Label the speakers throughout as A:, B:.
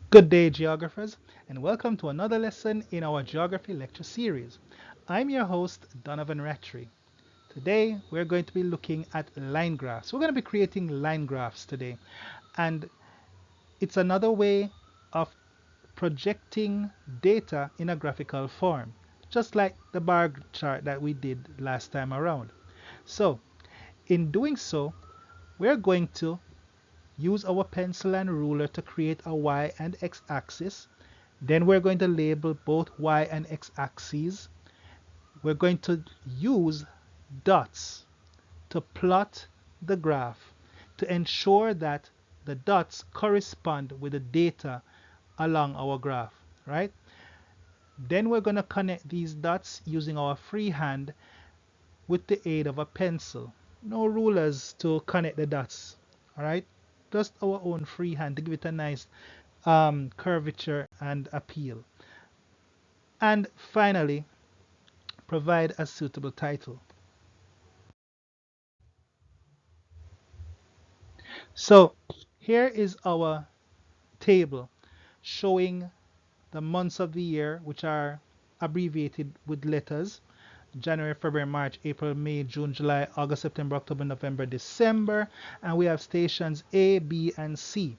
A: Good day, geographers, and welcome to another lesson in our geography lecture series. I'm your host, Donovan Rattray. Today, we're going to be looking at line graphs. We're going to be creating line graphs today, and it's another way of projecting data in a graphical form, just like the bar chart that we did last time around. So, in doing so, we're going to use our pencil and ruler to create a y and x axis. Then we're going to label both y and x axes. We're going to use dots to plot the graph to ensure that the dots correspond with the data along our graph, right? Then we're going to connect these dots using our free hand with the aid of a pencil. No rulers to connect the dots, all right? Just our own free hand to give it a nice curvature and appeal. And finally, provide a suitable title. So here is our table showing the months of the year, which are abbreviated with letters: January, February, March, April, May, June, July, August, September, October, November, December. And we have stations A, B, and C.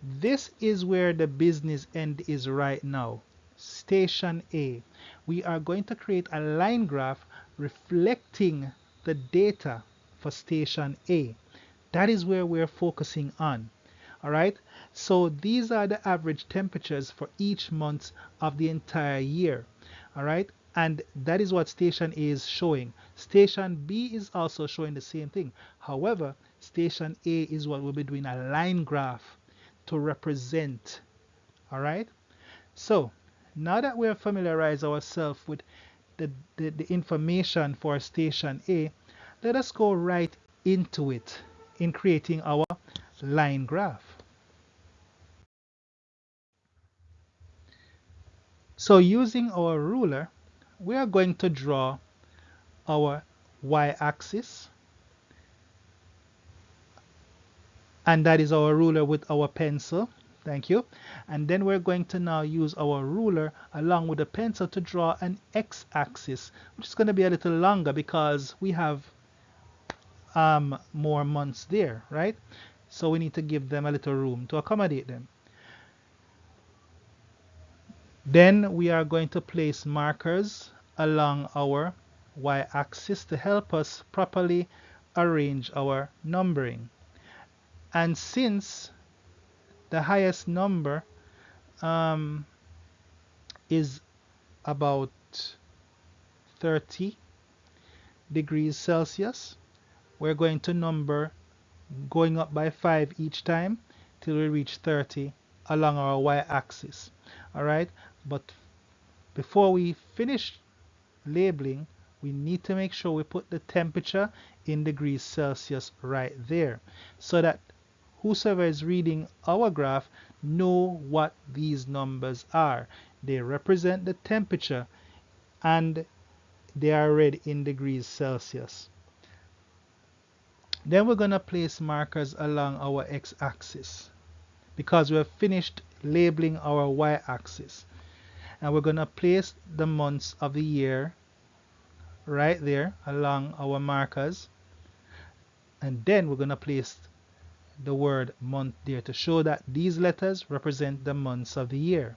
A: This is where the business end is right now. Station A. We are going to create a line graph reflecting the data for station A. That is where we're focusing on. All right. So these are the average temperatures for each month of the entire year. All right. And that is what station A is showing. Station B is also showing the same thing. However, station A is what we'll be doing a line graph to represent. All right. So now that we have familiarized ourselves with the information for station A, let us go right into it in creating our line graph. So using our ruler, we are going to draw our y-axis, and that is our ruler with our pencil. Thank you. And then we're going to now use our ruler along with the pencil to draw an x-axis, which is going to be a little longer because we have more months there, right? So we need to give them a little room to accommodate them. Then we are going to place markers along our y-axis to help us properly arrange our numbering. And since the highest number um, is about 30 degrees Celsius, we're going to number going up by 5 each time till we reach 30 along our y-axis. All right, but before we finish labeling, we need to make sure we put the temperature in degrees Celsius right there so that whosoever is reading our graph know what these numbers are. They represent the temperature and they are read in degrees Celsius. Then we're going to place markers along our x-axis because we have finished labeling our y-axis. And we're going to place the months of the year right there along our markers. And then we're going to place the word month there to show that these letters represent the months of the year.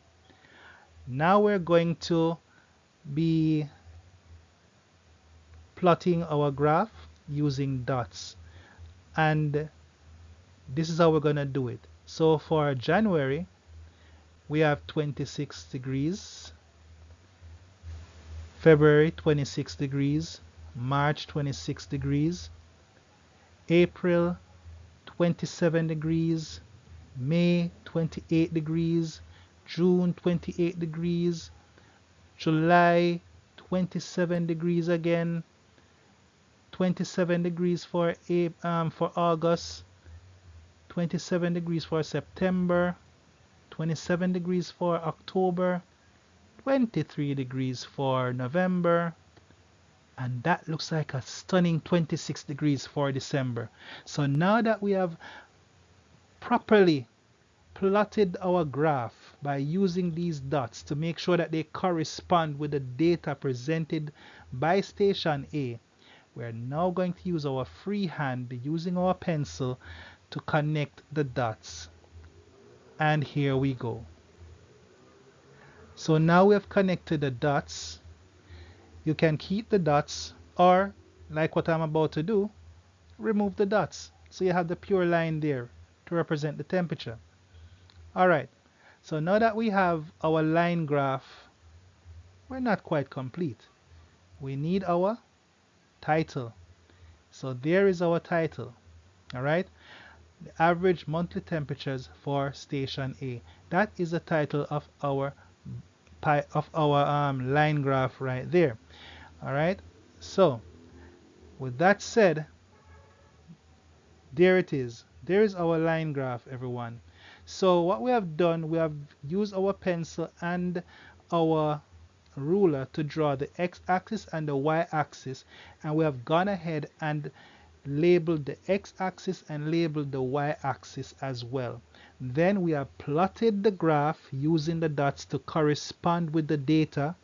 A: Now we're going to be plotting our graph using dots. And this is how we're going to do it. So for January, we have 26 degrees, February 26 degrees, March 26 degrees, April 27 degrees, May 28 degrees, June 28 degrees, July 27 degrees again, 27 degrees for August, 27 degrees for September, 27 degrees for October, 23 degrees for November, and that looks like a stunning 26 degrees for December. So now that we have properly plotted our graph by using these dots to make sure that they correspond with the data presented by station A. We're now going to use our free hand using our pencil to connect the dots. And here we go. So now we have connected the dots. You can keep the dots, or like what I'm about to do, remove the dots. So you have the pure line there to represent the temperature. Alright, so now that we have our line graph, we're not quite complete. We need our title. So there is our title. Alright, the average monthly temperatures for station A. That is the title of our line graph right there. Alright, so with that said, there it is. There is our line graph, everyone. So what we have done, we have used our pencil and our ruler to draw the x-axis and the y-axis, and we have gone ahead and labeled the x-axis and labeled the y-axis as well. Then we have plotted the graph using the dots to correspond with the data,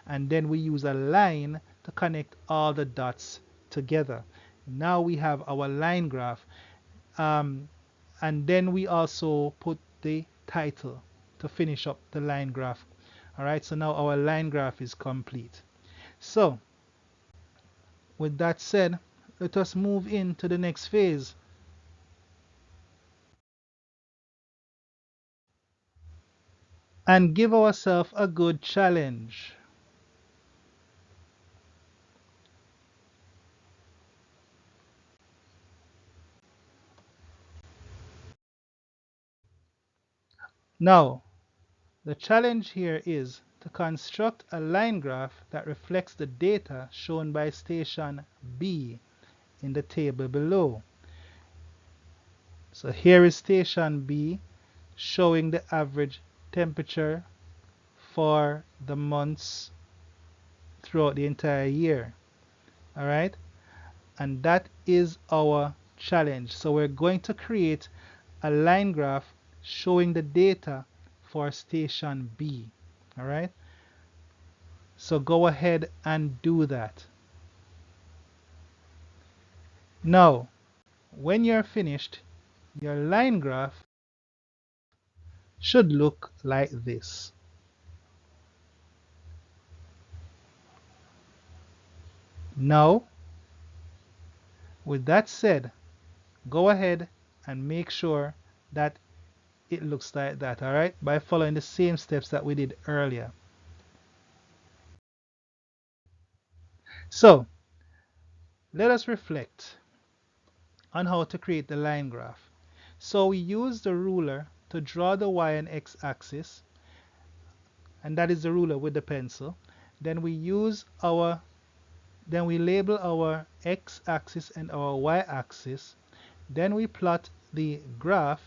A: and then we use a line to connect all the dots together. Now we have our line graph, and then we also put the title to finish up the line graph. Alright, so now our line graph is complete. So with that said, let us move into the next phase. And give ourselves a good challenge. Now, the challenge here is to construct a line graph that reflects the data shown by station B in the table below. So here is station B showing the average temperature for the months throughout the entire year. Alright, and that is our challenge. So we're going to create a line graph showing the data for station B. Alright, so go ahead and do that. Now, when you're finished, your line graph should look like this. Now, with that said, go ahead and make sure that it looks like that, alright, by following the same steps that we did earlier. So, let us reflect on how to create the line graph. So we use the ruler to draw the y and x axis, and that is the ruler with the pencil. Then we label our x axis and our y axis. Then we plot the graph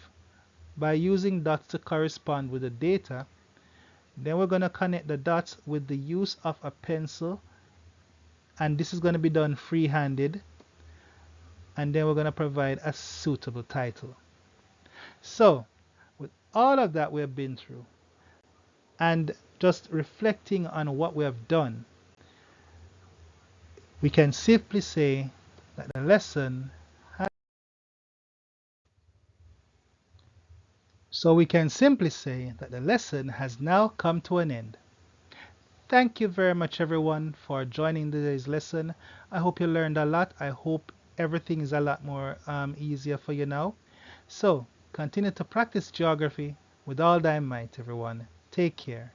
A: by using dots to correspond with the data. Then we're going to connect the dots with the use of a pencil, and this is going to be done free-handed, and then we're going to provide a suitable title. So with all of that we have been through, and just reflecting on what we have done, we can simply say that the lesson has now come to an end. Thank you very much everyone for joining today's lesson. I hope you learned a lot. I hope everything is a lot more easier for you now. So continue to practice geography with all thy might, everyone. Take care.